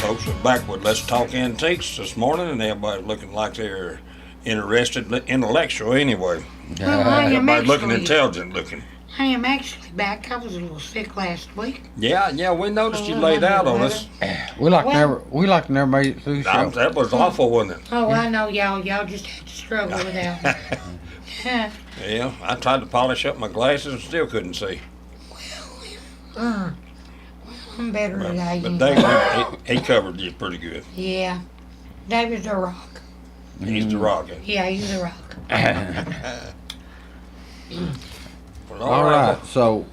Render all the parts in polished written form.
folks are back with Let's Talk Antiques this morning, and everybody's looking like they're interested, intellectual anyway. Well, I am Everybody's looking actually, intelligent looking. I am actually back. I was a little sick last week. Yeah, we noticed you laid out on us. We like to never made it through the show. That was awful, wasn't it? Oh, I know y'all. Y'all just had to struggle without me. Yeah, I tried to polish up my glasses and still couldn't see. I'm better today. But David, he covered you pretty good. Yeah. David's a rock. He's the rock. Yeah, he's a rock. Well, All right, so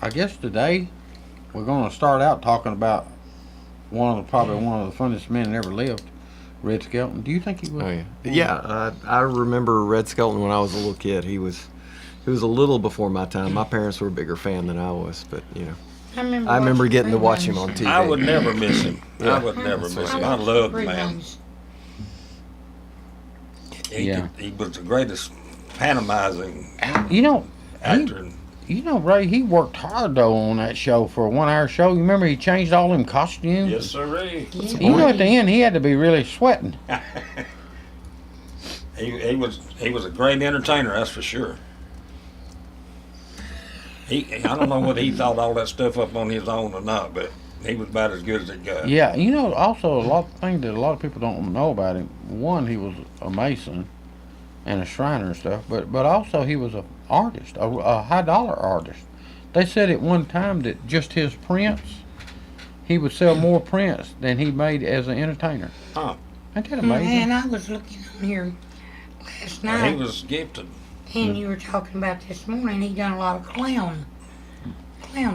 I guess today we're going to start out talking about probably one of the funniest men that ever lived, Red Skelton. Do you think he was? Oh yeah, I remember Red Skelton when I was a little kid. He was a little before my time. My parents were a bigger fan than I was, but you know, I remember getting to watch him on TV. I would never miss him. I would never miss him. I loved the man. He was the greatest pantomizing actor. Ray, he worked hard though on that show for a 1 hour show. You remember he changed all them costumes? Yes, sir. At the end he had to be really sweating. he was a great entertainer, that's for sure. I don't know whether he thought all that stuff up on his own or not, but he was about as good as it got. Yeah, also a lot of things that a lot of people don't know about him. One, he was a mason and a shriner and stuff, but also he was an artist, a high dollar artist. They said at one time that just his prints, he would sell more prints than he made as an entertainer. Huh. Ain't that amazing? And I was looking on here last night. He was gifted. And you were talking about this morning, he done a lot of clown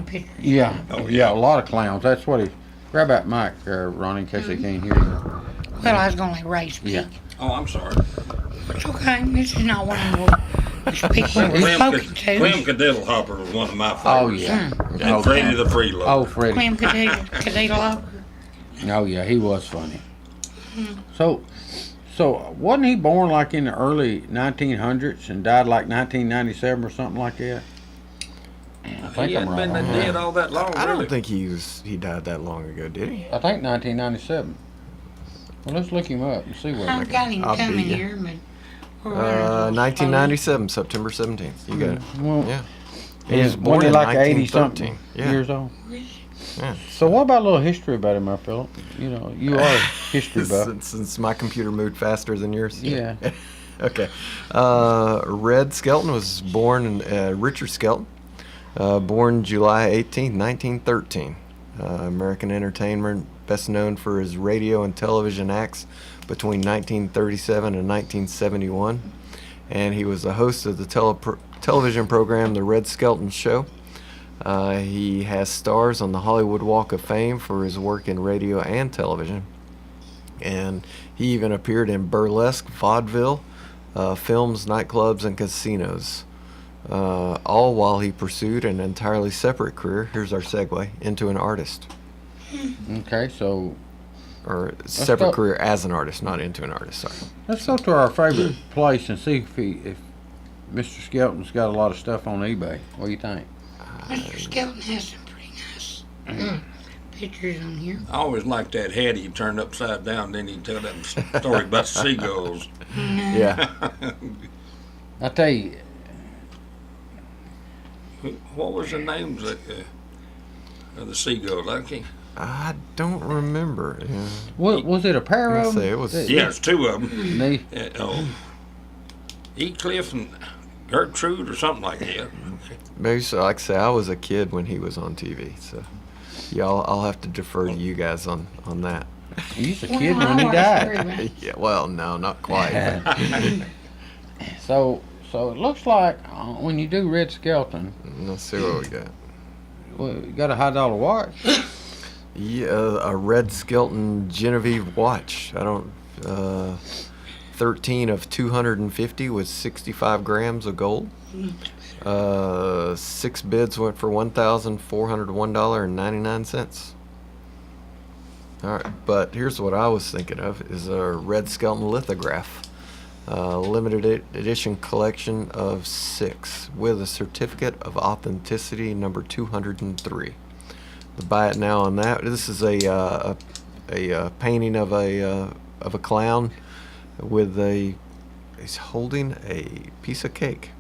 pictures. Yeah, yeah, a lot of clowns. That's what he. Grab that mic, Ronnie, in case they can't hear you. Well, I was going to let Ray speak. Yeah. Oh, I'm sorry. It's okay. This is not one of the people we're spoken to. Clem Cadiddle Hopper was one of my favorites. Oh, yeah. And Freddie the Freeloader. Oh, Freddie. Clem Cadiddle Hopper. Oh, yeah, he was funny. So wasn't he born like in the early 1900s and died like 1997 or something like that? I think He hadn't been dead all that long, I don't really. think he died that long ago, did he? I think 1997. Well, let's look him up and see what. I've got him I'll coming beat ya. here, but 1997, September 17th. You got it. Well, Yeah. He He was born in like 80 1913. something Yeah. years old. Yeah. So what about a little history about him, my Philip? You are a history buff. Since my computer moved faster than yours. Yeah. Okay. Red Skelton was born in Richard Skelton, born July 18th, 1913. American entertainer, best known for his radio and television acts between 1937 and 1971. And he was the host of the television program The Red Skelton Show. He has stars on the Hollywood Walk of Fame for his work in radio and television. And he even appeared in burlesque, vaudeville, films, nightclubs, and casinos. All while he pursued an entirely separate career, here's our segue, into an artist. Okay, so Or separate career as an artist, not into an artist, sorry. let's go to our favorite place and see if Mr. Skelton's got a lot of stuff on eBay. What do you think? Mr. Skelton has some pretty nice pictures on here. I always liked that head he turned upside down, then he'd tell that story about seagulls. Yeah. I tell you, What was the names of the seagulls? I don't remember. Yeah. was it a pair I'll of say them? it was- Yeah, it's two of them. They- Ecliffe and Gertrude or something like that. Maybe so. Like I say, I was a kid when he was on TV, so yeah, I'll have to defer to you guys on that. He was a kid when he died. Yeah, well, no, not quite. but- So it looks like when you do Red Skelton, Let's see what we got. well, you got a high dollar watch. Yeah, a Red Skelton Genevieve watch. I don't. 13 of 250 was 65 grams of gold. 6 bids went for $1,401.99. All right, but here's what I was thinking of: is a Red Skelton lithograph, limited edition collection of 6 with a certificate of authenticity number 203. To buy it now on that, this is a a painting of a clown with he's holding a piece of cake.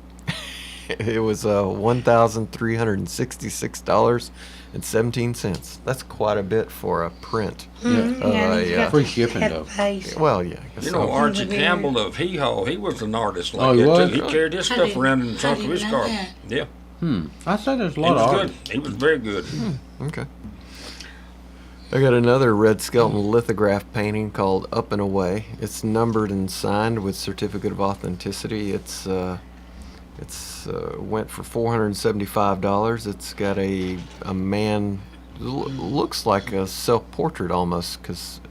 It was $1,366.17. That's quite a bit for a print. Free shipping though. Well, yeah. I guess You know, so. Archie Campbell of Hee Haw, he was an artist like Oh, he that was? too. He carried his stuff around in the trunk of his know car. that. Yeah, I say there's a he lot of was artists. good. He was very good. Okay. I got another Red Skelton lithograph painting called Up and Away. It's numbered and signed with certificate of authenticity. It's went for $475. It's got a man looks like a self-portrait almost, because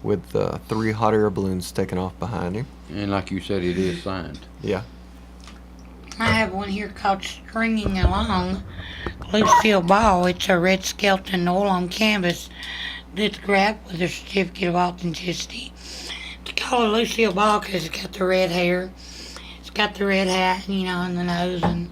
with 3 hot air balloons taken off behind him. And like you said, it is signed. Yeah. I have one here called Stringing Along, Lucille Ball. It's a Red Skelton oil on canvas lithograph with a certificate of authenticity. They call it Lucille Ball because it's got the red hair, it's got the red hat, and the nose, and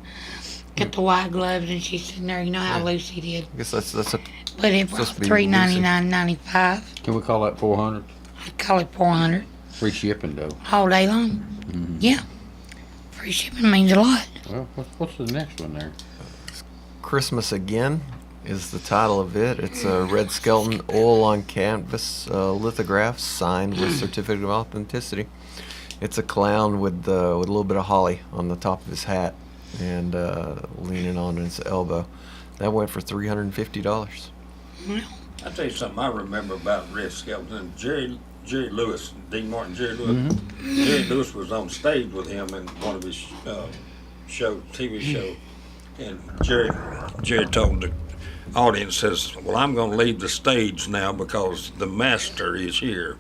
got the white gloves, and she's sitting there. You know how Lucy did. I guess that's a But it was supposed to be $399.95. Can we call that 400? I'd call it $400 Free shipping though. all day long. Yeah, free shipping means a lot. Well, what's the next one there? Christmas Again is the title of it. It's a Red Skelton oil on canvas lithograph signed with certificate of authenticity. It's a clown with a little bit of holly on the top of his hat and leaning on his elbow. That went for $350. I'll tell you something I remember about Red Skelton. Jerry Lewis, Dean Martin, Jerry Lewis. Jerry Lewis was on stage with him in one of his TV show, and Jerry told the audience, says, "Well, I'm going to leave the stage now because the master is here,"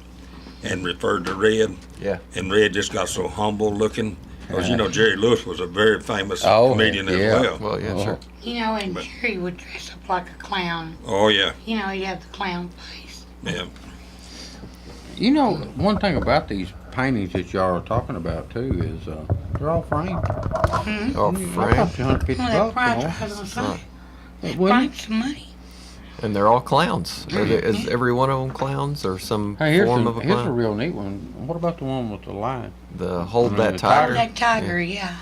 and referred to Red. Yeah. And Red just got so humble looking. Because, Jerry Lewis was a very famous Oh, comedian as yeah. well. Well, yeah, sure. And Jerry would dress up like a clown. Oh, yeah. He'd have the clown face. Yeah. One thing about these paintings that y'all are talking about too is they're all framed. Oh, That frame. cost you $150 Well, that price, more. I was going to say, that Wouldn't price some money. And they're all clowns. Is every one of them clowns or some Hey, here's form of a here's a clown? real neat one. What about the one with the lion? The Hold That the Tiger. That tiger, yeah.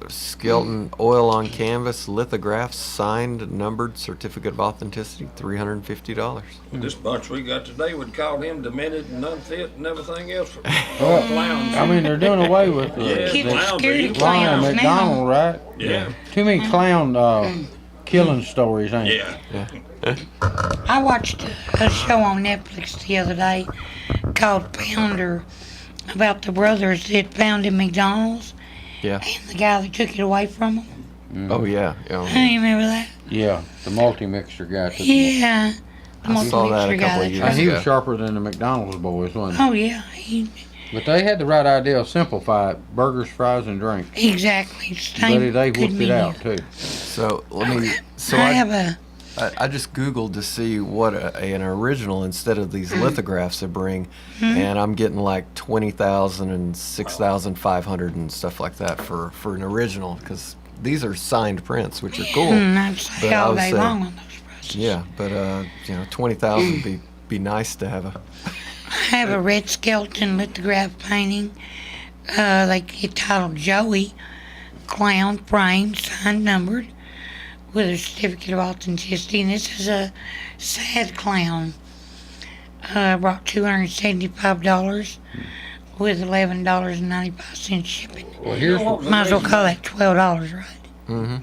Skelton oil on canvas lithograph signed, numbered, certificate of authenticity, $350. Well, this bunch we got today would call him demented and unfit and everything else. Well, Clowns. I mean, they're doing away with the, Yeah, Kids clowns are are scared evil. of Ronald clowns now. McDonald, right? Yeah. Too many clown killing stories, ain't it? Yeah. I watched a show on Netflix the other day called Pounder about the brothers that founded McDonald's Yeah. and the guy that took it away from them. Oh, yeah. I Yeah. remember that. Yeah, the multi-mixer guy. Took Yeah. The I saw that a multi-mixer guy couple of that years took- He was Yeah. sharper than the McDonald's boys, wasn't he? Oh, yeah. But they had the right idea of simplify it: burgers, fries, and drinks. Exactly. But they whipped it out too. So let me. So I have a. I just Googled to see what an original instead of these lithographs they bring, and I'm getting like 20,000 and 6,500 and stuff like that for an original, because these are signed prints, which are cool. I'd say But I all would day say- long on those brushes. Yeah, but 20,000 be nice to have a. I have a Red Skelton lithograph painting. They get titled Joey, clown framed, signed, numbered, with a certificate of authenticity. And this is a sad clown. Brought $275 with $11.95 shipping. Well, here's Might as well call that $12, right?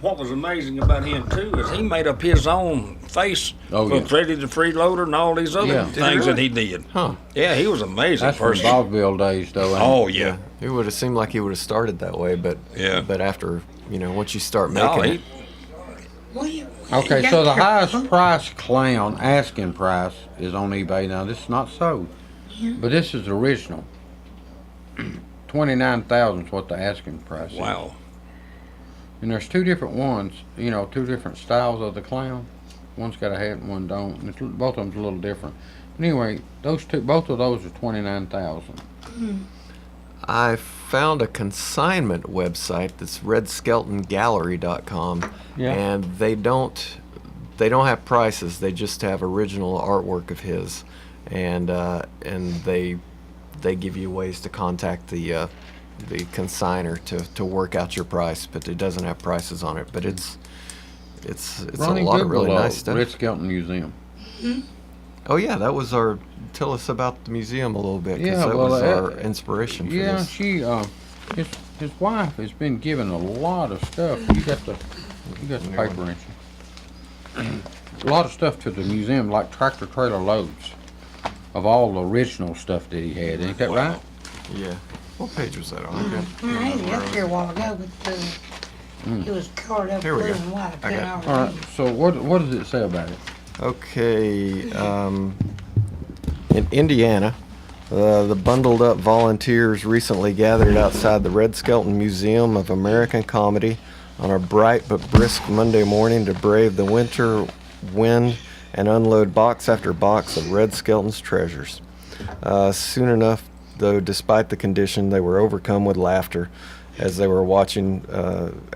What was amazing about him too is he made up his own face Oh, for yeah. Freddy the Freeloader and all these other Yeah. things Did he that really? he did. Huh. Yeah, he was an amazing that's from person. vaudeville days, though. Ain't Oh yeah. It would have seemed like he would have started that way, but Yeah. But after once you start No, making he, it, Well, it? Okay, you so the got your- highest price clown asking price is on eBay. Now this is not sold, but this is original. 29,000 is what the asking price is. wow. And there's two different ones, two different styles of the clown. One's got a hat and one don't. And both of them's a little different. But anyway, both of those are 29,000. I found a consignment website that's redskeltongallery.com, Yeah. and they don't they don't have prices. They just have original artwork of his, and they give you ways to contact the consigner to work out your price, but it doesn't have prices on it. But it's Ronnie, a lot of Google, really nice stuff. Red Skelton Museum. Oh yeah, that was our. Tell us about the museum a little bit, because that was our inspiration for yeah, this. she his wife has been given a lot of stuff. You got the paper, ain't you? A lot of stuff to the museum, like tractor trailer loads of all the original stuff that he had. Ain't that right? Yeah. What page was that on? I had it up here a while ago, but it was colored up Here we blue go. and white. I I couldn't got it. already All read right. it. So what does it say about it? Okay. In Indiana, the bundled up volunteers recently gathered outside the Red Skelton Museum of American Comedy on a bright but brisk Monday morning to brave the winter wind and unload box after box of Red Skelton's treasures. Soon enough, though, despite the condition, they were overcome with laughter as they were watching,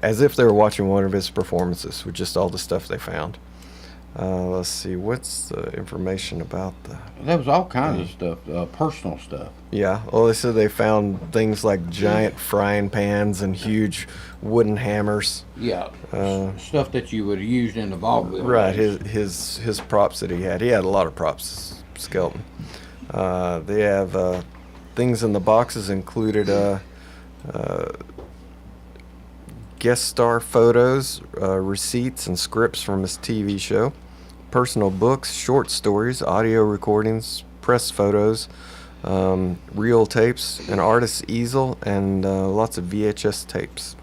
as if they were watching one of his performances with just all the stuff they found. Let's see, what's the information about the... There was all kinds of stuff, personal stuff. Yeah, well, they said they found things like giant frying pans and huge wooden hammers. Yeah, stuff that you would have used in the vaudeville. Right, days. his props that he had. He had a lot of props, Skelton. They have things in the boxes included guest star photos, receipts, and scripts from his TV show, personal books, short stories, audio recordings, press photos, reel tapes, an artist's easel, and lots of VHS tapes.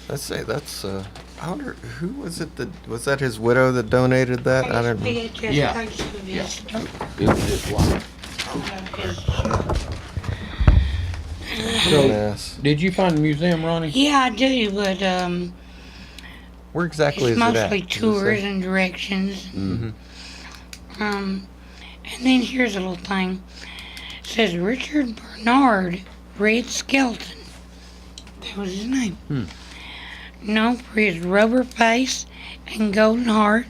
Let's say that's. I wonder who was it was that his widow that donated that? I don't know. VHS Yeah. tapes of his stuff. It was just wife. So, Yes. did you find the museum, Ronnie? Yeah, I do, but Where exactly it's is it at? mostly Does it tours say? and directions. And then here's a little thing. It says Richard Bernard Red Skelton. That was his name. Known for his rubber face and golden heart.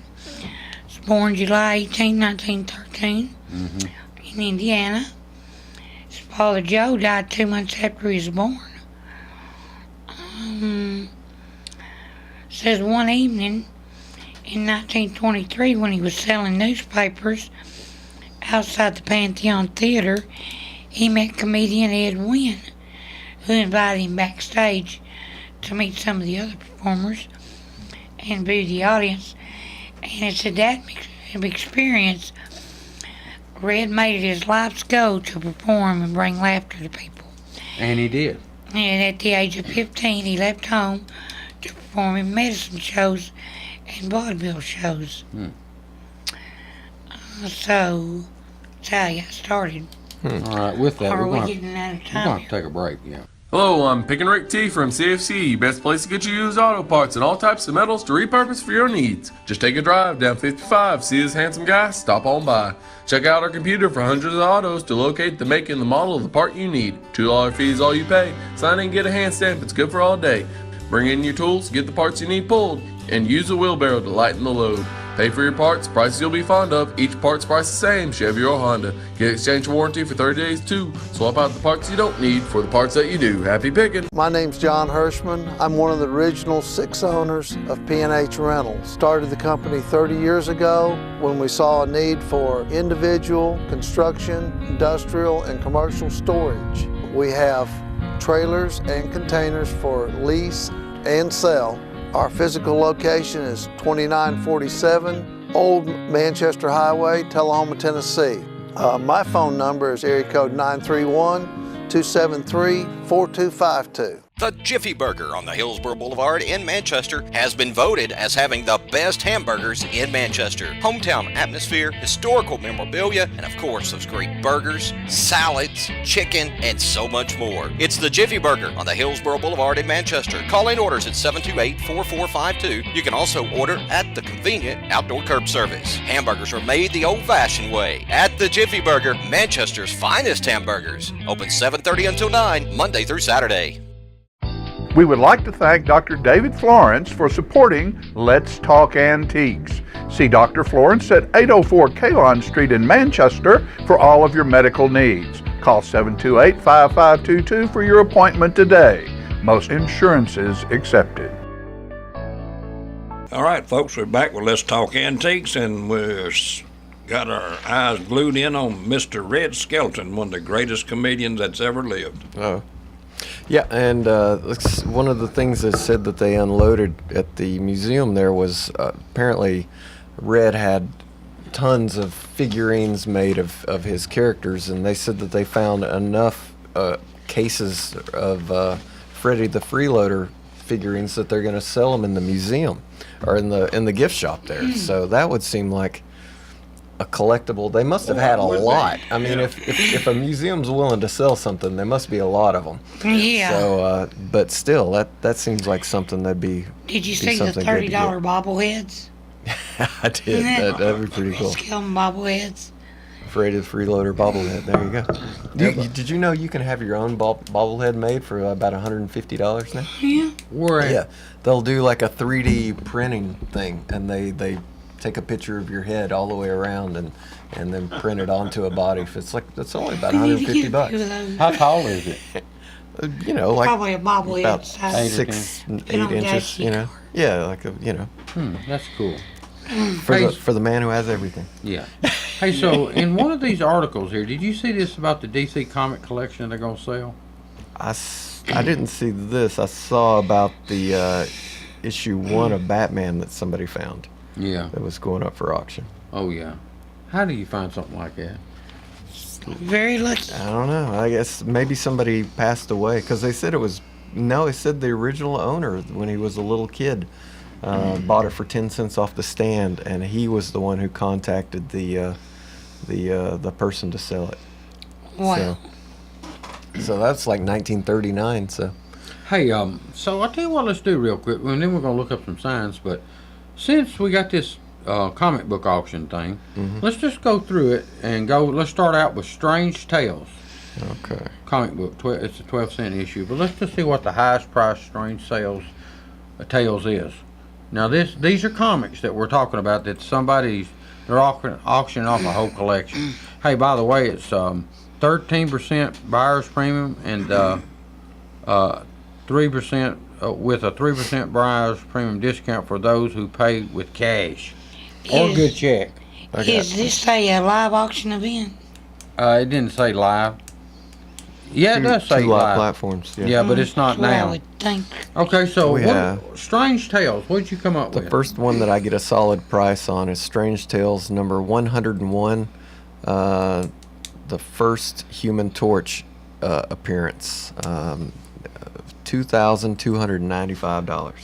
Was born July 18, 1913 in Indiana. His father Joe died 2 months after he was born. Says one evening in 1923 when he was selling newspapers outside the Pantheon Theater, he met comedian Ed Wynn, who invited him backstage to meet some of the other performers and view the audience. And it said that experience, Red made it his life's goal to perform and bring laughter to people. And he did. And at the age of 15, he left home to perform in medicine shows and vaudeville shows. So, that's how he got started. All right, with that, Or are we're we going getting out of to time? take a break, yeah. Hello, I'm Pickin' Rick T from CFC, best place to get you used auto parts and all types of metals to repurpose for your needs. Just take a drive down 55, see this handsome guy, stop on by. Check out our computer for hundreds of autos to locate the make and the model of the part you need. $2 fee is all you pay. Sign in and get a hand stamp, it's good for all day. Bring in your tools, get the parts you need pulled, and use a wheelbarrow to lighten the load. Pay for your parts, prices you'll be fond of. Each part's price the same, Chevy or Honda. Get exchange warranty for 30 days too. Swap out the parts you don't need for the parts that you do. Happy picking! My name's John Hirschman. I'm one of the original 6 owners of P&H Rentals. Started the company 30 years ago when we saw a need for individual, construction, industrial, and commercial storage. We have trailers and containers for lease and sell. Our physical location is 2947 Old Manchester Highway, Tullahoma, Tennessee. My phone number is area code 931-273-4252. The Jiffy Burger on the Hillsborough Boulevard in Manchester has been voted as having the best hamburgers in Manchester. Hometown atmosphere, historical memorabilia, and of course those great burgers, salads, chicken, and so much more. It's the Jiffy Burger on the Hillsborough Boulevard in Manchester. Call in orders at 728-4452. You can also order at the convenient outdoor curb service. Hamburgers are made the old-fashioned way at the Jiffy Burger, Manchester's finest hamburgers. Open 7:30 until 9, Monday through Saturday. We would like to thank Dr. David Florence for supporting Let's Talk Antiques. See Dr. Florence at 804 Kalon Street in Manchester for all of your medical needs. Call 728-5522 for your appointment today. Most insurances accepted. All right, folks, we're back with Let's Talk Antiques, and we've got our eyes glued in on Mr. Red Skelton, one of the greatest comedians that's ever lived. Oh. Yeah, and one of the things that said that they unloaded at the museum there was apparently Red had tons of figurines made of his characters, and they said that they found enough cases of Freddy the Freeloader figurines that they're going to sell them in the museum or in the gift shop there. So that would seem like a collectible. They must have had a lot. I mean, if a museum's willing to sell something, there must be a lot of them. Yeah. So, but still, that seems like something that'd be. Did you see the $30 bobbleheads? I did. That'd be pretty cool. Skelton bobbleheads. Freddy the Freeloader bobblehead. There you go. Did you know you can have your own bobblehead made for about $150 now? Yeah. Where? Yeah, they'll do like a 3D printing thing, and they take a picture of your head all the way around and then print it onto a body. It's only about $150. How tall is it? You know, like probably a bobblehead about size. 6, 8 on inches. Dash You know, yeah, like That's cool. for the man who has everything. Yeah. Hey, so in one of these articles here, did you see this about the DC comic collection they're gonna sell? I didn't see this. I saw about the issue 1 of Batman that somebody found. Yeah. That was going up for auction. Oh yeah. How do you find something like that? Very lucky. I don't know. I guess maybe somebody passed away because they said they said the original owner, when he was a little kid, bought it for 10 cents off the stand, and he was the one who contacted the person to sell it. Wow. So that's like 1939. So. Hey, so I'll tell you what, let's do real quick, and then we're gonna look up some signs. But since we got this comic book auction thing, let's just go through it and go. Let's start out with Strange Tales. Okay. Comic book. It's a 12-cent issue, but let's just see what the highest price Strange Tales is. Now these are comics that we're talking about that they're auctioning off a whole collection. Hey, by the way, it's 13% buyer's premium and 3% with a 3% buyer's premium discount for those who pay with cash or good check. Is this a live auction event? It didn't say live. Yeah, it does say two live live platforms. Yeah. Yeah, but it's not That's what I now. would think. Okay, so Yeah. Strange Tales. What did you come up The with? first one that I get a solid price on is Strange Tales number 101, the first Human Torch appearance, $2,295.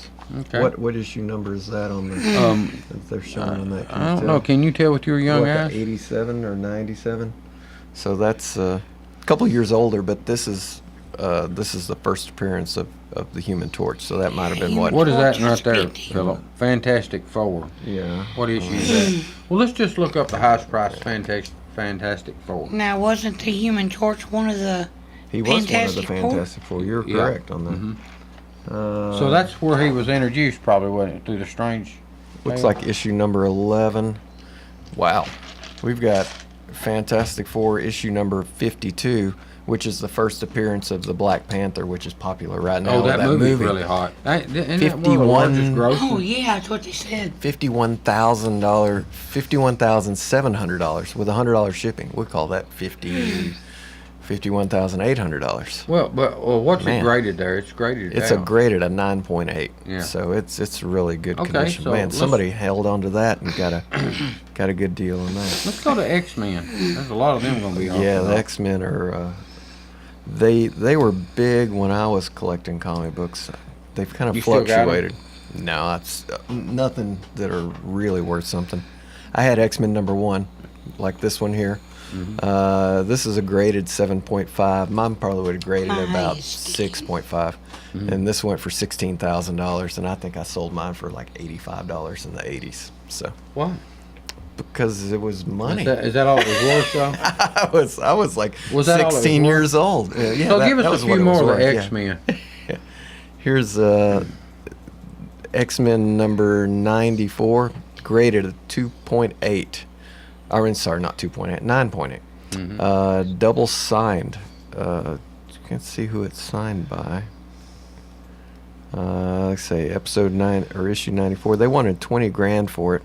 Okay. What issue number is that on the? They're showing on that. I don't know. Can you tell with your young eyes? 87 or 97. So that's a couple years older, but this is the first appearance of the Human Torch. So that might have been what? What is that right there, Torch. Philip? Fantastic Four. Yeah. What issue is that? Well, let's just look up the highest price Fantastic Four. Now, wasn't the Human Torch one of the He was one of the Fantastic Four? Fantastic Four. You're Yeah. correct on that. Mhm. So that's where he was introduced, probably, wasn't it? Through the Strange. Looks Tales? like issue number 11. Wow. We've got Fantastic Four issue number 52, which is the first appearance of the Black Panther, which is popular right now. Oh, that movie. movie's really hot. Isn't that one of the 51 largest grossers? Oh, yeah, that's what they said. $51,700 with $100 shipping. We call that $51,800. Well, what's Man. it graded there? It's graded It's down. graded a 9.8. Yeah. So it's really good Okay, condition. so Man, let's- somebody held on to that and got a good deal on that. Let's go to X-Men. There's a lot of them going to be on. Yeah, the X-Men are they were big when I was collecting comic books. They've kind of You still got 'em? fluctuated. No, it's nothing that are really worth something. I had X-Men number 1, like this one here. This is a graded 7.5. Mine probably would have graded at about Nice. 6.5. And this went for $16,000, and I think I sold mine for like $85 in the 80s. So Why? because it was money. Is that all it was worth, though? I was like Was that all it was 16 worth? years old. Yeah, So that- give that us was a what few it was more of the worth, yeah. X-Men. Here's X-Men number 94, graded a 2.8. I mean, sorry, not 2.8, 9.8. Double signed. You can't see who it's signed by. Let's say episode 9 or issue 94. They wanted 20 grand for it,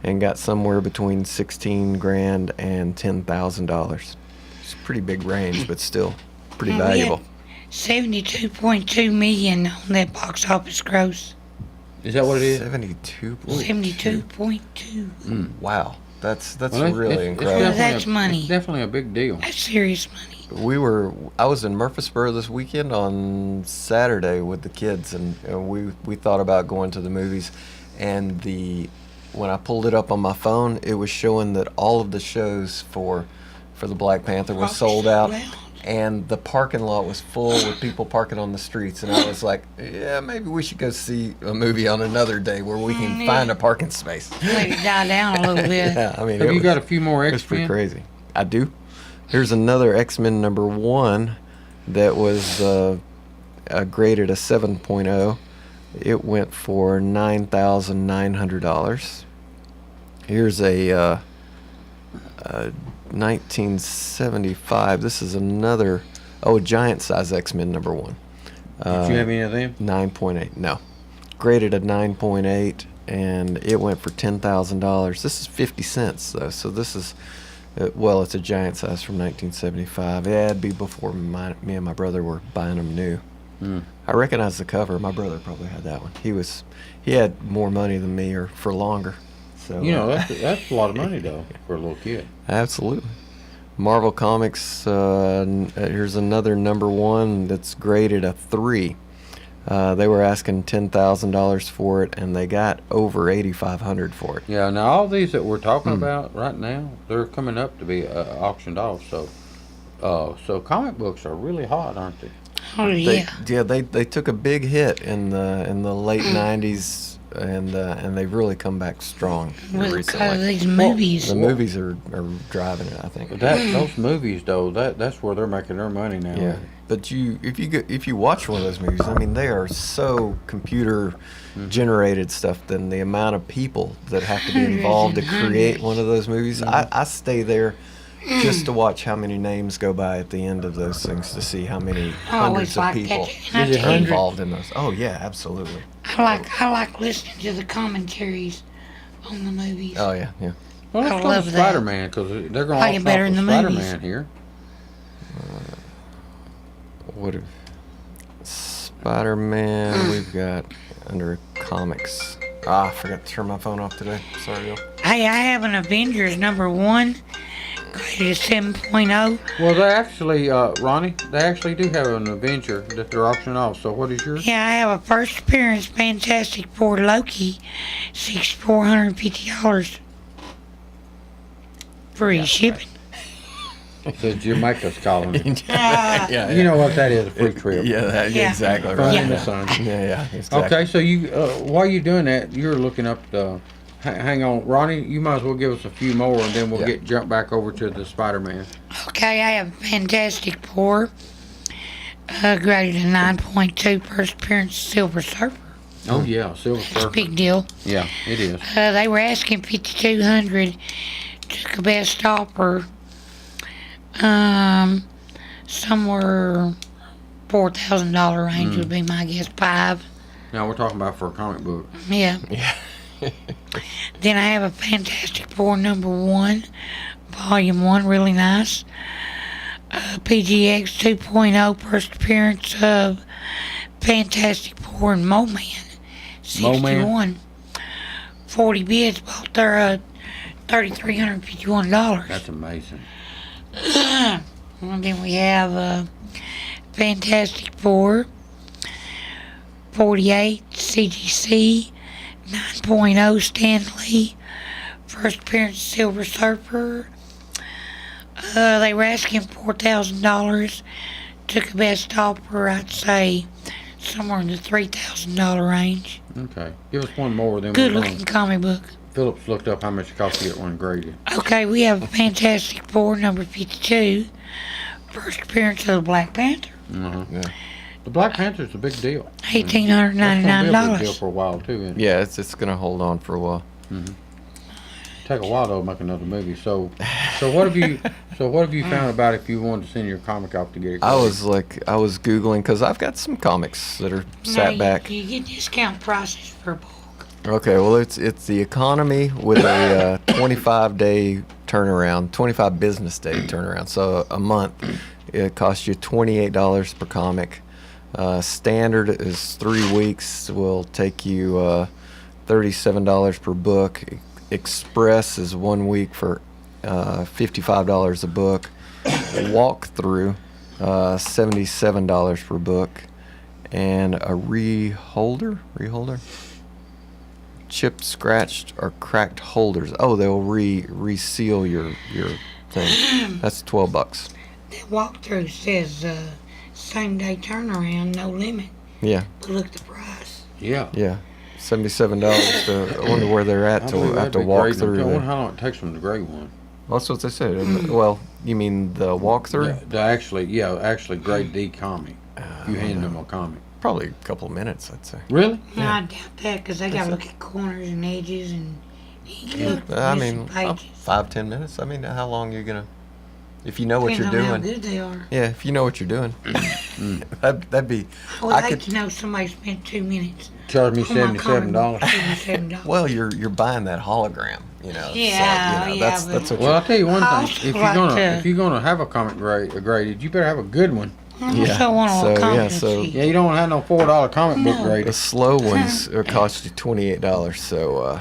and got somewhere between 16 grand and $10,000. It's a pretty big range, but still pretty valuable. 72.2 million on that box office gross. Is that what it is? 72. 72.2. Wow, that's Well, really incredible. definitely That's money. It's definitely a big deal. That's serious money. I was in Murfreesboro this weekend on Saturday with the kids, and we thought about going to the movies, and when I pulled it up on my phone, it was showing that all of the shows for the Black Panther were sold out, and the parking lot was full with people parking on the streets, and I was like, yeah, maybe we should go see a movie on another day where we can find a parking space. Let it die down a little bit. Yeah, I mean, Have you got a few more it's pretty X-Men? crazy. I do. Here's another X-Men number 1 that was graded a 7.0. It went for $9,900. Here's a 1975. This is another giant size X-Men number 1. Did you have any of them? 9.8. No, graded a 9.8, and it went for $10,000. This is 50 cents though, so this is. It's a giant size from 1975. Yeah, it'd be before me and my brother were buying them new. I recognize the cover. My brother probably had that one. He had more money than me, or for longer. So That's a lot of money though for a little kid. Absolutely. Marvel Comics. Here's another number 1 that's graded a 3. They were asking $10,000 for it, and they got over $8,500 for it. Yeah. Now all these that we're talking about right now, they're coming up to be auctioned off. So comic books are really hot, aren't they? Oh, yeah. They took a big hit in the late '90s, and they've really come back strong Because of recently. these movies. The movies are driving it, I think. Those movies though, that's where they're making their money now. Yeah, but if you watch one of those movies, I mean, they are so computer generated stuff. Then the amount of people that have to be involved to create one of those movies, I stay there just to watch how many names go by at the end of those things, to see how many hundreds of people are involved in those. Oh yeah, absolutely. I like listening to the commentaries on the movies. Oh yeah. Well, let's I go love to that. Spider-Man, because they're going Like to it better in the movies. Spider-Man here. Spider-Man, we've got under comics. I forgot to turn my phone off today. Sorry, y'all. Hey, I have an Avengers number 1, graded a 7.0. Well, they actually, Ronnie, they actually do have an Avenger that they're auctioning off. So what is yours? Yeah, I have a first appearance Fantastic Four Loki, $6,450. Free shipping. So Jamaica's calling me. Yeah, You know what that is, a free trip. Yeah, Yeah. exactly Fun right. in the Yeah. sun. Yeah, exactly. Okay, so you, while you're doing that, you're looking up the. Hang on, Ronnie. You might as well give us a few more, and then we'll jump back over to the Spider-Man. Okay, I have Fantastic Four, graded a 9.2, first appearance Silver Surfer. Oh yeah, Silver It's a Surfer. big deal. Yeah, it is. They were asking $5,200, took a best offer, somewhere $4,000 range would be my guess, 5. Now we're talking about for a comic book. Yeah. Then I have a Fantastic Four number 1, volume 1, really nice. PGX 2.0, first appearance of Fantastic Four and Mo-Man, 61. 40 bids, bought their $3,351. That's amazing. And then we have Fantastic Four, 48 CGC, 9.0 Stan Lee, first appearance Silver Surfer. They were asking $4,000. Took a best offer, I'd say somewhere in the $3,000 range. Okay, give us one more. Then Good we're looking comic book. Phillips looked up how much it cost to get one graded. Okay, we have Fantastic Four number 52, first appearance of the Black Panther. Uh-huh. Yeah. The Black Panther's a big deal. $1,899. That's gonna be a big deal for a while too. Isn't it? Yeah, it's gonna hold on for a while. Take a while though to make another movie. So what have you found about if you wanted to send your comic off to get it? I was Googling because I've got some comics that are sat back. You get discount prices for bulk. Okay, well it's the economy with a 25-day turnaround, 25 business day turnaround. So a month, it costs you $28 per comic. Standard is 3 weeks. Will take you $37 per book. Express is 1 week for $55 a book. Walkthrough, $77 per book, and a reholder. Chipped, scratched, or cracked holders. Oh, they'll reseal your thing. That's $12. That walkthrough says same day turnaround, no limit. Yeah. But look at the price. Yeah. Yeah. $77 to, I wonder where they're at to have to walk through. I wonder there. how long it takes from the grade one. Well, that's what they said. isn't it? Well, you mean the walkthrough? The actually grade D comic. You hand them a comic. Probably a couple of minutes, I'd say. Really? No, I doubt that because they got to look at corners and edges and look I at mean, pages. 5-10 minutes. I mean, how long are you gonna? If you know what you're Depending on doing. how good they are. Yeah, if you know what you're doing. that'd be. I would I like could. to know somebody spent 2 minutes. Charge me on my comic book, $77. $77. Well, you're buying that hologram, you know. Yeah, so, you know, yeah, that's what. Well, I'll tell you one I thing. also If you're gonna have a comic graded, you better have a good one. I Yeah, also want so, a yeah, competency. Yeah, you don't want to have no $4 comic book No. The graded. slow ones cost you $28. So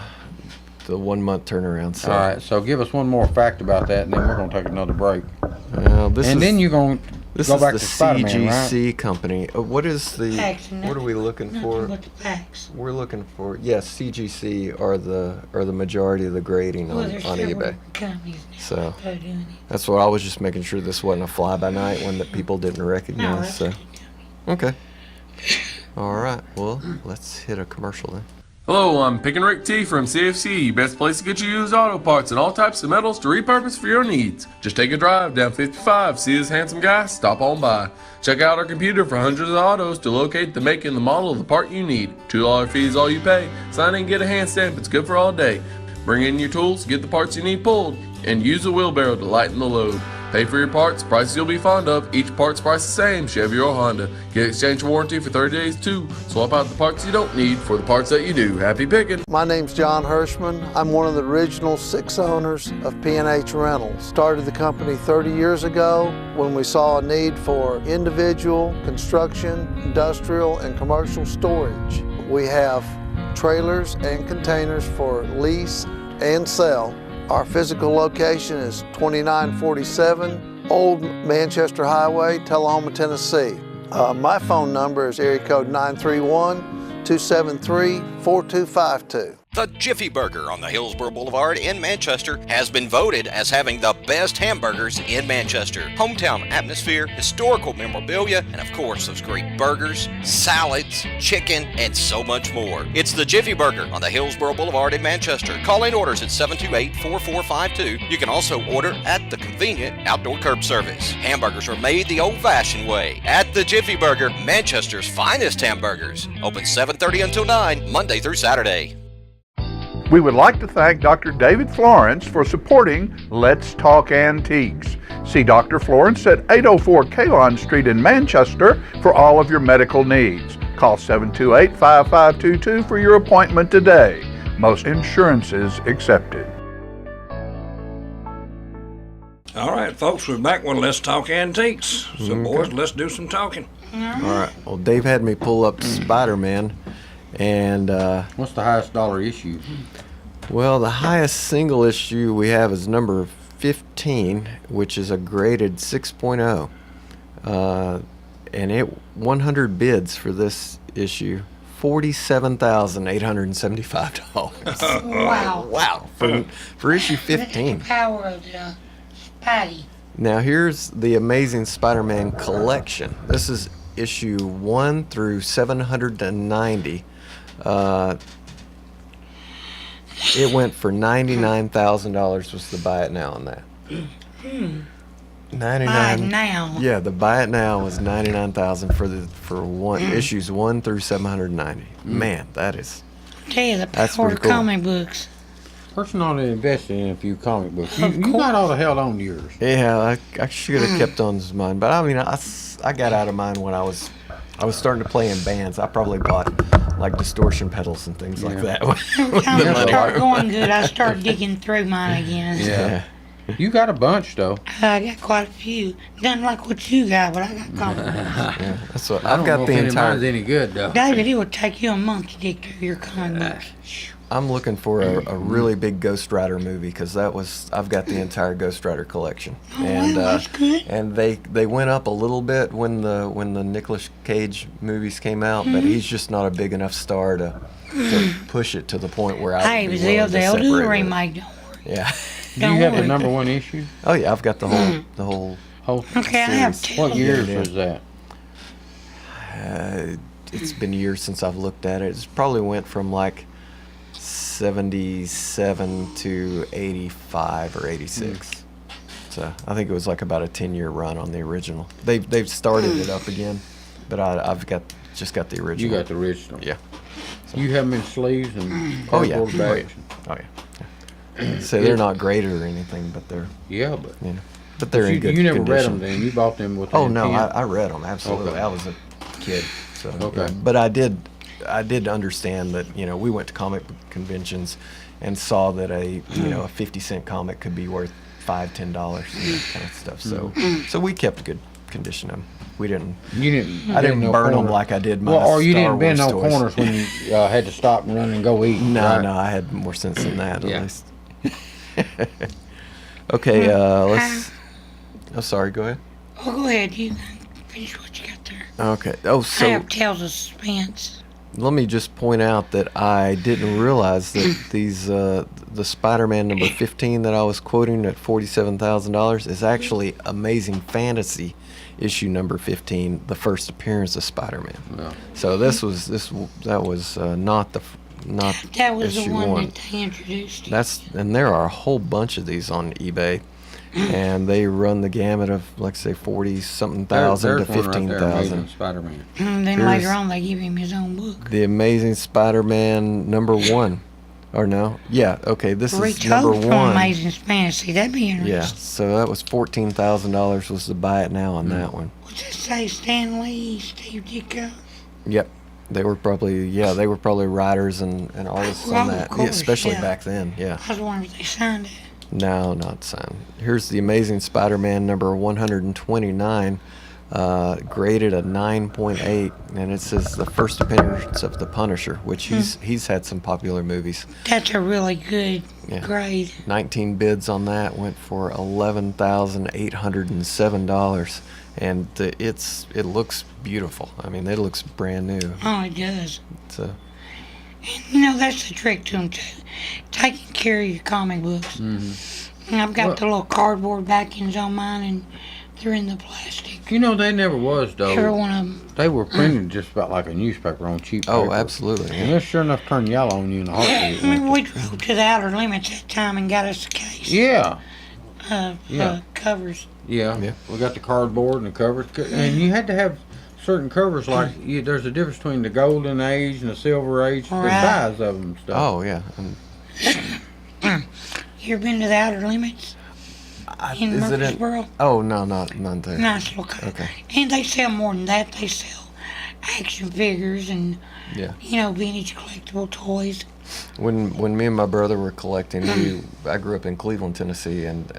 the 1 month turnaround. So. All right, so give us one more fact about that, and then we're gonna take another break. Then you're gonna This go is back the to Spider-Man, right? CGC company. What is the? Facts and What are we nothing- looking nothing for? but the facts. We're looking for CGC are the majority of the grading Well, on there's several eBay. companies now So that are doing it. that's what I was just making sure this wasn't a fly by night one that people didn't No, recognize. that's So okay. All right. Well, let's hit a commercial then. Hello, I'm Pick and Rick T from CFC, best place to get you used auto parts and all types of metals to repurpose for your needs. Just take a drive down 55, see this handsome guy, stop on by. Check out our computer for hundreds of autos to locate the make and the model of the part you need. $2 fee is all you pay. Sign in and get a hand stamp, it's good for all day. Bring in your tools, get the parts you need pulled, and use a wheelbarrow to lighten the load. Pay for your parts, prices you'll be fond of. Each part's price the same, Chevy or Honda. Get exchange warranty for 30 days too. Swap out the parts you don't need for the parts that you do. Happy picking! My name's John Hirschman. I'm one of the original 6 owners of P&H Rentals. Started the company 30 years ago when we saw a need for individual, construction, industrial, and commercial storage. We have trailers and containers for lease and sell. Our physical location is 2947 Old Manchester Highway, Tullahoma, Tennessee. My phone number is area code 931-273-4252. The Jiffy Burger on the Hillsborough Boulevard in Manchester has been voted as having the best hamburgers in Manchester. Hometown atmosphere, historical memorabilia, and of course those great burgers, salads, chicken, and so much more. It's the Jiffy Burger on the Hillsborough Boulevard in Manchester. Call in orders at 728-4452. You can also order at the convenient outdoor curb service. Hamburgers are made the old-fashioned way at the Jiffy Burger, Manchester's finest hamburgers. Open 7:30 until 9, Monday through Saturday. We would like to thank Dr. David Florence for supporting Let's Talk Antiques. See Dr. Florence at 804 Kalon Street in Manchester for all of your medical needs. Call 728-5522 for your appointment today. Most insurances accepted. All right, folks, we're back with Let's Talk Antiques. So, boys, let's do some talking. All right. Well, Dave had me pull up Spider-Man, and What's the highest dollar issue? well, the highest single issue we have is number 15, which is a graded 6.0. And 100 bids for this issue, $47,875. Wow. Wow, for issue 15. The power of the Spidey. Now here's the Amazing Spider-Man collection. This is issue 1 through 790. It went for $99,000 was to buy it now on that. Buy it now. Yeah, the buy it now was 99,000 for one issues 1 through 790. Man, that is. Tell you the That's power pretty of cool. comic books. Person ought to invest in a few comic books. Of You might course. ought to held on to yours. Yeah, I should have kept on to mine, but I mean, I got out of mine when I was starting to play in bands. I probably bought like distortion pedals and things like that. Every time I money. start going good, I start digging through mine again. Yeah. You got a bunch though. I got quite a few. Nothing like what you got, but I got comic books. Yeah, that's what I I've don't got know the if any of mine's entire. any good though. David, it would take you a month to dig through your comic books. I'm looking for a really big Ghost Rider movie because I've got the entire Ghost Rider collection, and well, that's good. and they went up a little bit when the Nicolas Cage movies came out, but he's just not a big enough star to push it to the point where I Hey, would but be willing to they'll do separate a it. remake, don't worry. Yeah. Do you Don't have the worry. #1 issue? Oh yeah, I've got the whole. Oh, Okay, I have series. two. what years Yeah. was that? It's been years since I've looked at it. It's probably went from like 77 to 85 or 86. So I think it was like about a 10-year run on the original. They've started it up again, but I've just got the You original. got the original. Yeah. You have them in sleeves and Oh, yeah. cardboard Oh, yeah. bags. Oh yeah. So they're not graded or anything, but they're Yeah, but they're you, in good you never read condition. them then. You bought them with. Oh the no, intent. I read them absolutely. Okay. I was a kid, so Okay. yeah. But I did understand that we went to comic book conventions and saw that a 50-cent comic could be worth $5-10 and that kind of stuff. So we kept good condition of them. We didn't. You didn't. I didn't no burn them corners. like I did my Well, or you Star didn't bend Wars no toys. corners when you had to stop and run and go eat. No, right? no, I had more sense than that Yeah. at least. Okay, let's. Oh, sorry. Go ahead. Oh, go ahead. You finish what you got there. Okay. Oh, I so have Tales of Suspense. let me just point out that I didn't realize that these the Spider-Man number 15 that I was quoting at $47,000 is actually Amazing Fantasy issue number 15, the first appearance of Spider-Man. No. So that was not That was the issue one that they introduced. and there are a whole bunch of these on eBay, and they run the gamut of like say 40-something thousand to There's one right there, 15,000. Amazing Spider-Man. And then Here's- later on, they give him his own book. The Amazing Spider-Man number 1. Or no? Yeah, okay, this is number Retold from 1. Amazing Fantasy. That'd be interesting. Yeah, so that was $14,000 was to buy it now on that one. What's it say? Stan Lee, Steve Ditko? Yep. They were probably writers and artists Well, on of that. course, Especially yeah. back then, yeah. I was wondering if they signed it. No, not signed. Here's the Amazing Spider-Man number 129, graded a 9.8, and it says the first appearance of the Punisher, which he's had some popular movies. That's a really good Yeah. grade. 19 bids on that went for $11,807, and it looks beautiful. I mean, it looks brand new. Oh, it does. So And, that's the trick to them, too. Taking care of your comic books. Mm-hmm. And I've got the little cardboard backings on mine, and they're in the plastic. You know, they never was though. Every one of them. They were printed just about like a newspaper on cheap oh, paper. absolutely. And Yeah. this sure enough turned yellow on you in a heartbeat. Remember we drove to the Outer Limits that time and got us a case Yeah, of Yeah. Covers. yeah. Yeah. We got the cardboard and the covers, and you had to have certain covers. Like there's a difference between the golden age and the silver age, the Right. size of them and stuff. Oh, yeah. And You ever been to the Outer Limits in is it in? Murfreesboro? Oh no, not there. Nice little cover. Okay. And they sell more than that. They sell action figures and, Yeah. vintage collectible toys. When me and my brother were collecting, I grew up in Cleveland, Tennessee, and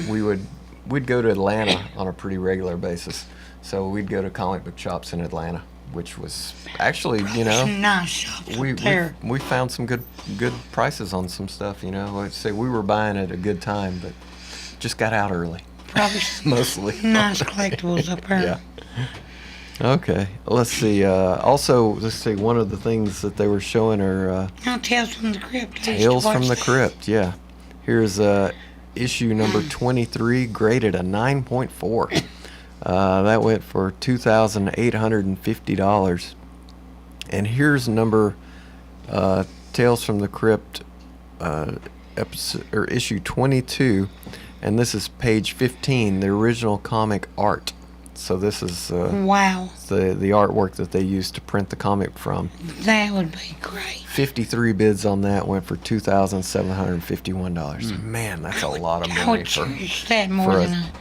we'd go to Atlanta on a pretty regular basis. So we'd go to comic book shops in Atlanta, which was actually, Some nice shops we up there. we found some good prices on some stuff. I'd say we were buying at a good time, but just got out early, Probably some mostly. nice collectibles up there. Yeah. Okay. Let's see. Also, let's see. One of the things that they were showing are Now, Tales from the Crypt. I used to Tales from watch the that. Crypt. Yeah. Here's issue number 23, graded a 9.4. That went for $2,850. And here's number Tales from the Crypt, episode or issue 22, And this is page 15, the original comic art. So this is Wow. the artwork that they used to print the comic from. That would be great. 53 bids on that, went for $2,751. Man, that's a lot of I money would for. cherish that more for than a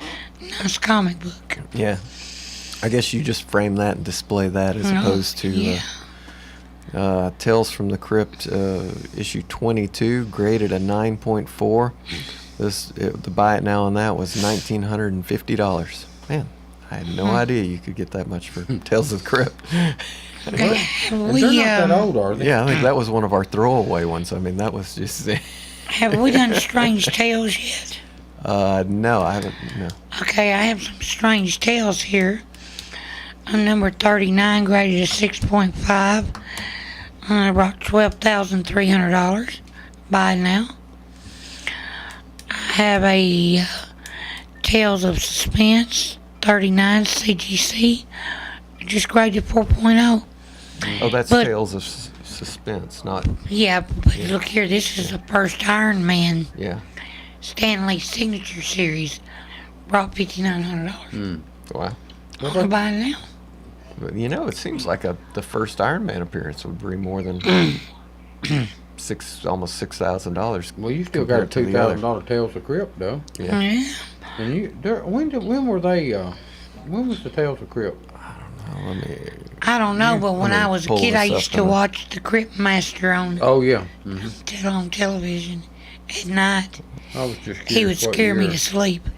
nice comic book. Yeah, I guess you just frame that and display that as opposed to yeah. Tales from the Crypt issue 22, graded a 9.4. To buy it now on that was $1,950. Man, I had no idea you could get that much for Tales of the Crypt. Okay, And they're not that old, are they? Yeah, I think that was one of our throwaway ones. I mean, that was just. have we done Strange Tales yet? No, I haven't. No. Okay, I have some Strange Tales here. Number 39, graded a 6.5. I brought $12,300. Buy it now. I have a Tales of Suspense, 39 CGC. Just graded 4.0. Oh, that's But- Tales of Suspense, not. Yeah, but look here, this is the first Iron Man Yeah. Stanley Signature Series. Brought $5,900. Wow. I'll buy it now. But, it seems like the first Iron Man appearance would bring more than almost $6,000. Well, you still got a compared to the other. $2,000 Tales of Crypt, though. Yeah. Yeah. And when were they? When was the Tales of Crypt? Let me. I don't know, but when let me I was a pull kid, I this used up to and- watch the Crypt Master on Oh yeah. on television at night. I was just curious. He would what scare me year. to sleep.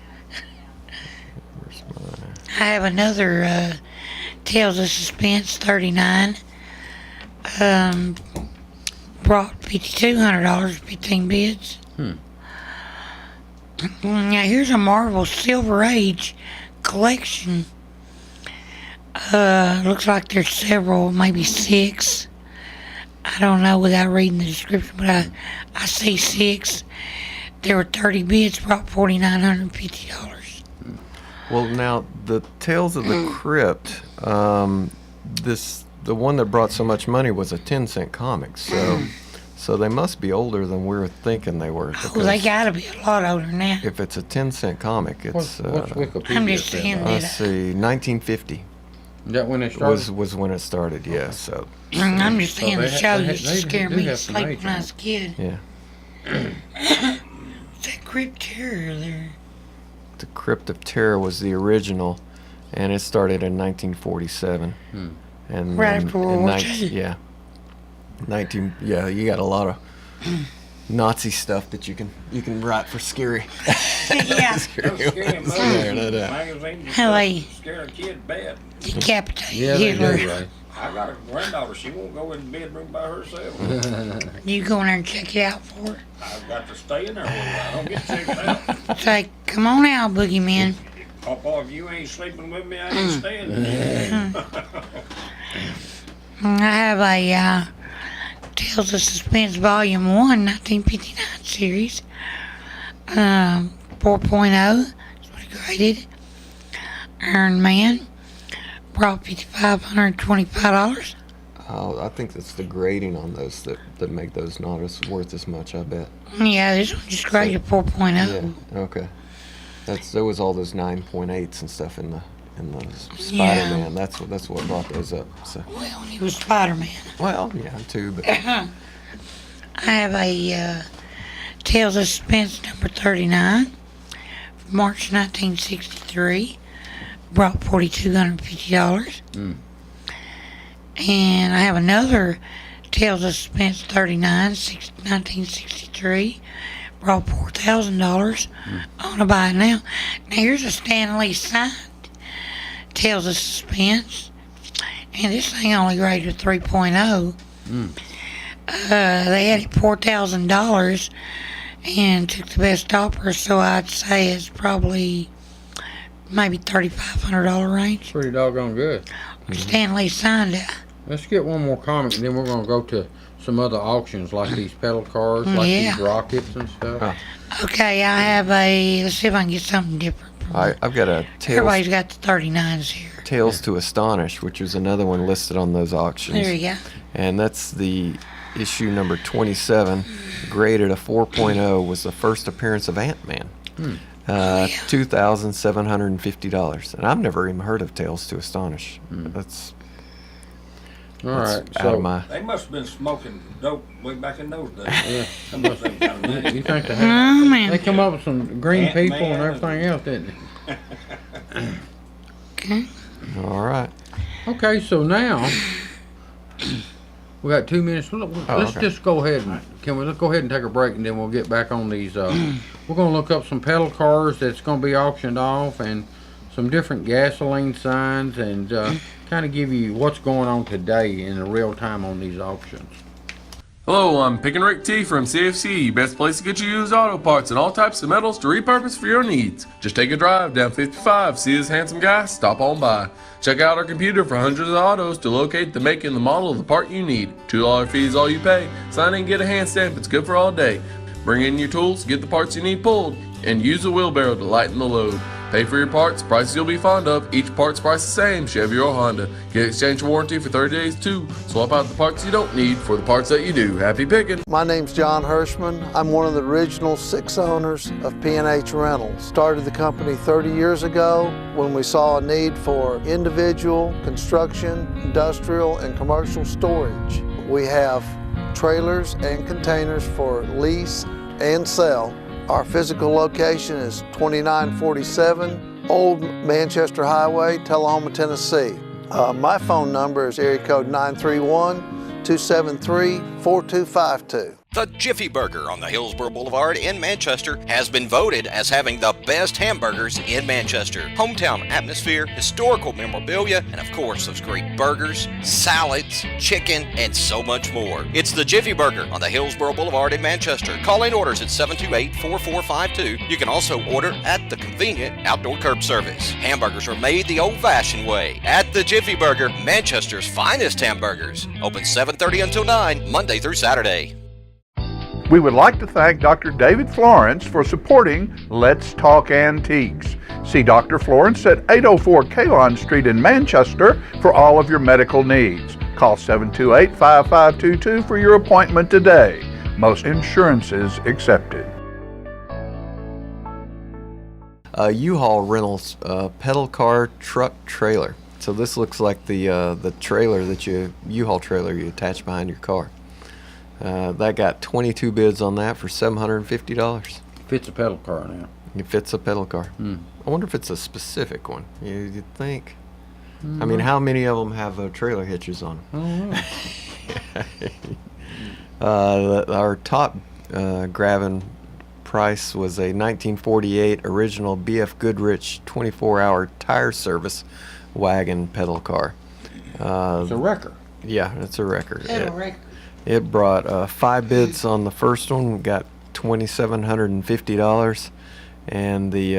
Where's mine? I have another Tales of Suspense 39. Brought $5,200, 15 bids. Now here's a Marvel Silver Age collection. Looks like there's several, maybe 6. I don't know without reading the description, but I see 6. There were 30 bids, brought $4,950. Well, now the Tales of the Crypt. The one that brought so much money was a 10-cent comic. So they must be older than we were thinking they were. Oh, they gotta be a lot older now. If it's a 10-cent comic, it's What's Wikipedia? I'm just say saying about that. it? let's see, 1950 Is that when they started? was when it started. Yeah. So I'm just So saying they the ha- show they ha- used to they scare do me to have some sleep age when I on was a kid. yeah, That Crypt Terror there. the Crypt of Terror was the original, and it started in 1947. And Right then after World in War nine- II. Yeah. Yeah, you got a lot of Nazi stuff that you can write for scary. Yeah. How they Scare a kid bad. decapitated Yeah, they Hitler. do, right? I got a granddaughter. She won't go in the bedroom by herself. You go in there and check it out for her. I've got to stay in there with her. I don't get checked out. Say, come on out, boogeyman. Papa, if you ain't sleeping with me, I ain't staying there. I have a Tales of Suspense Volume 1, 1959 series. 4.0 is what it graded. Iron Man. Brought $5,525. Oh, I think it's the grading on those that make those not as worth as much. I bet. Yeah, this one just graded 4.0. Yeah. Okay. There was all those 9.8s and stuff in the Spider-Man. That's what brought those up. So. Well, he was Spider-Man. Well, yeah, too, but I have a Tales of Suspense number 39, March 1963. Brought $4,250. And I have another Tales of Suspense 39, 1963. Brought $4,000. I want to buy it now. Now here's a Stan Lee signed Tales of Suspense. And this thing only graded 3.0. They had it $4,000 and took the best offer, so I'd say it's probably maybe $3,500 range. Pretty doggone good. Stan Lee signed it. Let's get one more comic, and then we're gonna go to some other auctions like these pedal cars, like Yeah. these rockets and stuff. Okay, I have let's see if I can get something different. I've got a Everybody's got the 39s here. Tales to Astonish, which is another one listed on those auctions. There you go. And that's the issue number 27, graded a 4.0, was the first appearance of Ant-Man. $2,750. And I've never even heard of Tales to Astonish. That's All right. out of So my. They must have been smoking dope way back in those days. yeah, That must have been kind of you neat. think they Oh, had, man. they come up with some green Ant-Man people and everything else, didn't they? Okay. All right. Okay, so now we got 2 minutes. Let's okay. just go ahead and let's go ahead and take a break, and then we'll get back on these. We're gonna look up some pedal cars that's gonna be auctioned off, and some different gasoline signs, and kind of give you what's going on today in the real time on these auctions. Hello, I'm Pickin' Rick T from CFC, best place to get you used auto parts and all types of metals to repurpose for your needs. Just take a drive down 55, see this handsome guy, stop on by. Check out our computer for hundreds of autos to locate the make and the model of the part you need. $2 fee is all you pay. Sign in and get a hand stamp, it's good for all day. Bring in your tools, get the parts you need pulled, and use a wheelbarrow to lighten the load. Pay for your parts, prices you'll be fond of. Each part's price the same, Chevy or Honda. Get exchange warranty for 30 days too. Swap out the parts you don't need for the parts that you do. Happy picking! My name's John Hirschman. I'm one of the original 6 owners of P&H Rentals. Started the company 30 years ago when we saw a need for individual, construction, industrial, and commercial storage. We have trailers and containers for lease and sell. Our physical location is 2947 Old Manchester Highway, Tullahoma, Tennessee. My phone number is area code 931-273-4252. The Jiffy Burger on the Hillsborough Boulevard in Manchester has been voted as having the best hamburgers in Manchester. Hometown atmosphere, historical memorabilia, and of course those great burgers, salads, chicken, and so much more. It's the Jiffy Burger on the Hillsborough Boulevard in Manchester. Call in orders at 728-4452. You can also order at the convenient outdoor curb service. Hamburgers are made the old-fashioned way at the Jiffy Burger, Manchester's finest hamburgers. Open 7:30 until 9, Monday through Saturday. We would like to thank Dr. David Florence for supporting Let's Talk Antiques. See Dr. Florence at 804 Kalon Street in Manchester for all of your medical needs. Call 728-5522 for your appointment today. Most insurances accepted. U-Haul Rentals pedal car truck trailer. So this looks like the trailer that U-Haul trailer you attach behind your car. That got 22 bids on that for $750. Fits a pedal car now. It fits a pedal car. I wonder if it's a specific one. You'd think. I mean, how many of them have trailer hitches on them? Our top grabbing price was a 1948 original BF Goodrich 24-hour tire service wagon pedal car. It's a wrecker. Yeah, it's a record. Pedal record. It brought 5 bids on the first one, got $2,750, and the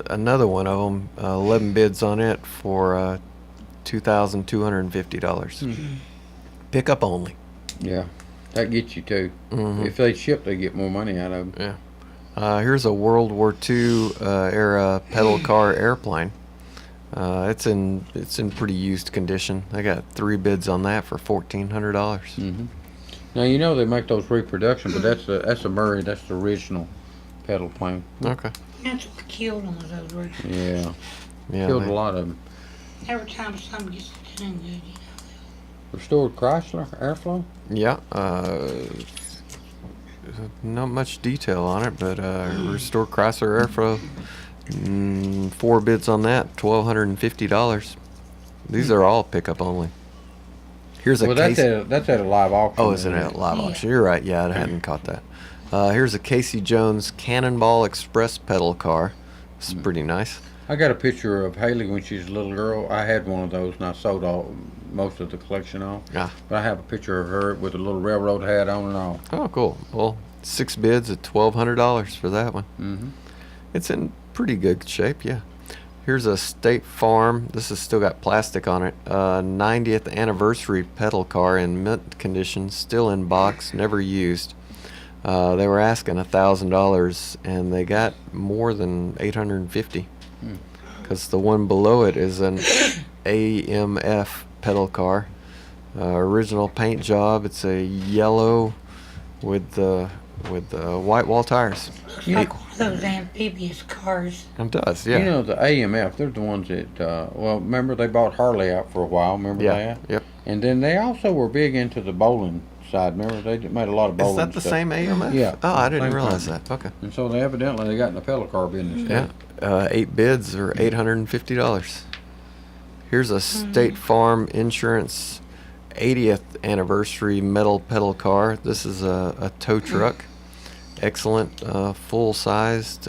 another one of them, 11 bids on it for $2,250. Pickup only. Yeah, that gets you too. If they ship, they get more money out of them. Yeah. Here's a World War II era pedal car airplane. It's in pretty used condition. I got 3 bids on that for $1,400. Now you know they make those reproduction, but that's a Murray. That's the original pedal plane. Okay. That's what killed them with those roofs. Yeah, Yeah. killed a lot of them. Every time something gets done good, Restored Chrysler Airflow. Yeah. Not much detail on it, but restored Chrysler Airflow. 4 bids on that, $1,250. These are all pickup only. Here's a That's Casey. at a live auction. Oh, it's in a live auction. You're right. Yeah, I hadn't caught that. Here's a Casey Jones Cannonball Express pedal car. It's pretty nice. I got a picture of Haley when she was a little girl. I had one of those, and I sold most of the collection off. Yeah. But I have a picture of her with a little railroad hat on and all. Oh, cool. Well, 6 bids at $1,200 for that one. It's in pretty good shape, yeah. Here's a State Farm. This has still got plastic on it. 90th anniversary pedal car in mint condition, still in box, never used. They were asking $1,000, and they got more than $850. Because the one below it is an AMF pedal car. Original paint job. It's a yellow with the with white wall tires. Looks like one of those amphibious cars. It does, yeah. You know, the AMF, they're the ones that, well, remember they bought Harley out for a while, remember that? Yep. And then they also were big into the bowling side, remember? They made a lot of bowling Is that the stuff. same AMF? Yeah. Oh, I didn't Same realize company. that. Okay. And so they evidently got in the pedal car business. Yeah. too. 8 bids are $850. Here's a State Farm Insurance 80th anniversary metal pedal car. This is a tow truck. Excellent, full sized.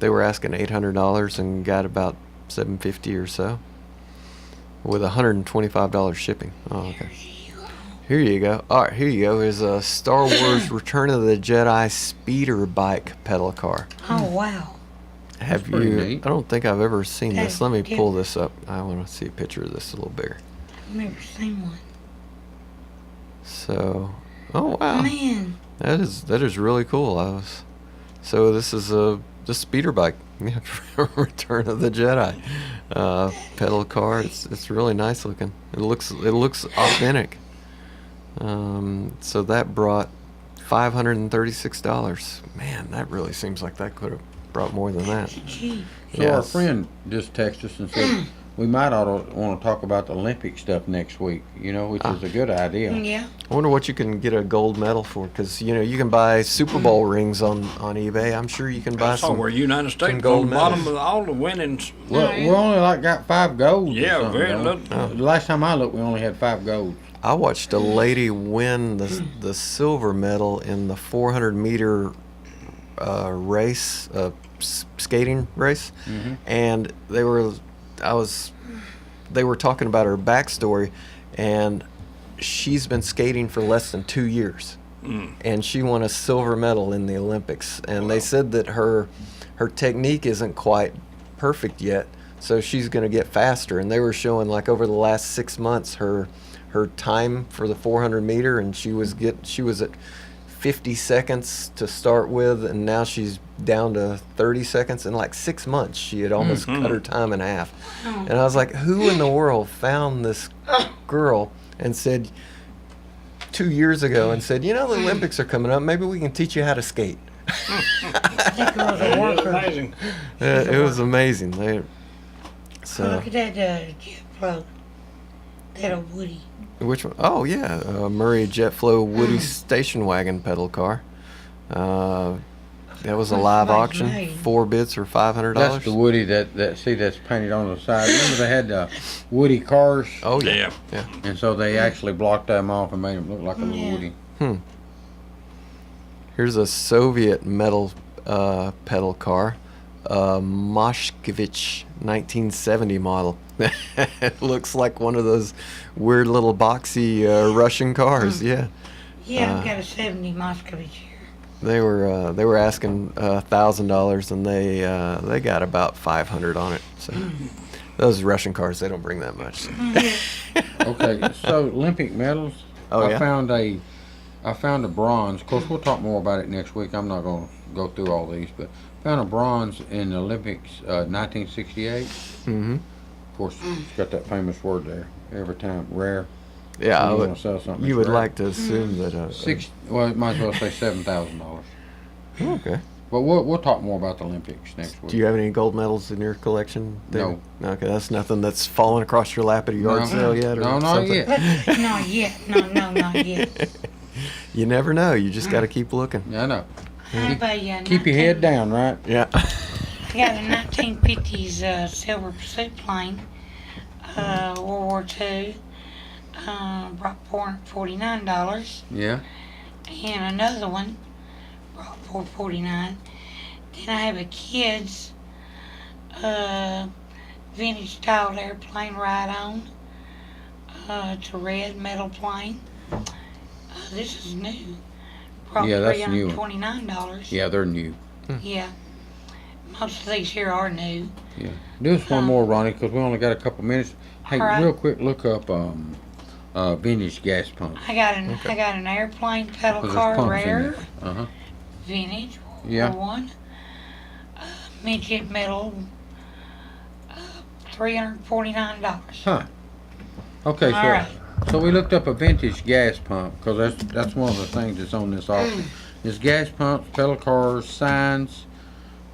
They were asking $800 and got about $750 or so, with $125 shipping. Oh, okay. Here you go. All right, here you go. Here's a Star Wars Return of the Jedi speeder bike pedal car. Oh, wow. Have pretty you? neat. I don't think I've ever seen That's this. Let me pull different. this up. I want to see a picture of this a little bigger. I've never seen one. So, oh wow, Man. that is really cool. So this is the speeder bike, yeah, Return of the Jedi, pedal car. It's really nice looking. It looks authentic. So that brought $536. Man, that really seems like that could have brought more than that. Gee. So our Yes. friend just texted us and said, we might want to talk about the Olympic stuff next week, you know, which is a good idea. Yeah. I wonder what you can get a gold medal for, because you know you can buy Super Bowl rings on eBay. I'm sure you can buy That's all some. we're United States gold on the bottom medals. of all the winnings. Well, we only got 5 golds. or Yeah, something, very don't we? little. The last time I looked, we only had 5 golds. I watched a lady win the silver medal in the 400-meter race, skating race, and they were talking about her backstory, and she's been skating for less than 2 years, and she won a silver medal in the Olympics. And they said that her technique isn't quite perfect yet, so she's going to get faster. And they were showing, like, over the last 6 months her time for the 400 meter, and she was at 50 seconds to start with, and now she's down to 30 seconds. In like 6 months she had almost cut her time in half. And I was like, who in the world found this girl and said 2 years ago and said, you know, the Olympics are coming up, maybe we can teach you how to skate. That girl's a worker. Amazing. It was amazing. Look at that jet float. That a Woody. Which one? Oh yeah, Murray Jetflow Woody station wagon pedal car. That was a live Nice auction. name. 4 bids for $500. That's the Woody that's painted on the side. Remember they had the Woody cars, Oh yeah. Yeah. Yeah. and so they actually blocked them off and made them look like a little Yeah. Woody. Here's a Soviet metal pedal car, Moshkevich 1970 model. It looks like one of those weird little boxy Russian cars. Yeah. Yeah, I've got a 70 Moscovich here. They were asking $1,000, and they got about 500 on it. So those Russian cars, they don't bring that much. So. Okay, so Olympic medals. Oh, I yeah? found a bronze. Of course, we'll talk more about it next week. I'm not going to go through all these, but found a bronze in the Olympics 1968. Mm-hmm. Of course, it's got that famous word there. Every time, rare. Yeah, When I you would, want to sell something. you it's would rare. like to assume that. Well, it might as well say $7,000. Okay. But we'll talk more about the Olympics next week. Do you have any gold medals in your collection? David? No. Okay, that's nothing that's fallen across your lap at a yard No. sale yet, or No, not something? yet. Not yet. No, not yet. You never know. You just got to keep looking. Yeah, I know. I have a, Keep your head down, right? Yeah. I got a 1950s silver pursuit plane, World War II. Brought $449, Yeah. and another one brought $449. Then I have a kid's vintage style airplane ride on. It's a red metal plane. This is new. Brought Yeah, that's a new one. $329. Yeah, they're new. Yeah. Most of these here are new. Yeah. Do us one more, Ronnie, because we only got a couple minutes. Hey, All right. real quick, look up vintage gas pump. I got an airplane pedal 'Cause there's car, pumps in rare, there. Uh-huh. vintage, Yeah. War One, midget metal, $349. Huh. Okay, All right. so we looked up a vintage gas pump because that's one of the things that's on this auction. It's gas pumps, pedal cars, signs.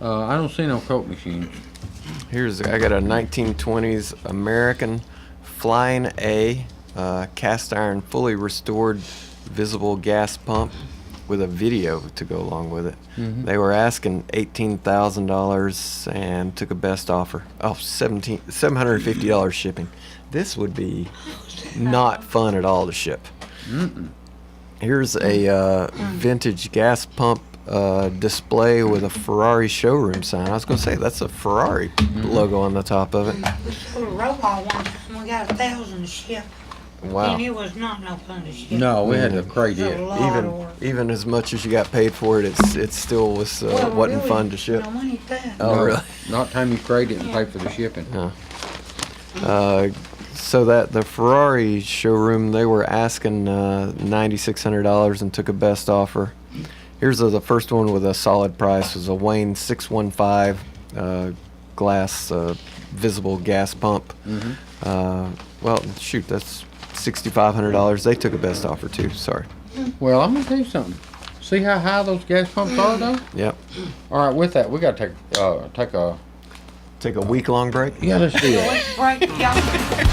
I don't see no Coke machines. I got a 1920s American Flying A cast iron, fully restored, visible gas pump with a video to go along with it. They were asking $18,000 and took a best offer. Oh, $750 shipping. This would be not fun at all to ship. Here's a vintage gas pump display with a Ferrari showroom sign. I was going to say, that's a Ferrari logo on the top of it. We sold a robot one time. We got 1,000 to ship. Wow. And it was not no fun to ship. No, we had to crate It was it. a lot of work. Even as much as you got paid for it, it still was Well, wasn't really, fun to ship. No money for that. Oh, No, really? Not time you crate it and pay for the shipping. So that the Ferrari showroom, they were asking $9,600 and took a best offer. Here's the first one with a solid price. It was a Wayne 615 glass visible gas pump. Well, shoot, that's $6,500. They took a best offer too. Sorry. Well, I'm gonna tell you something. See how high those gas pumps are, though? Yep. All right, with that, we gotta take a Take a week-long break. yeah. Let's do it. Break, y'all.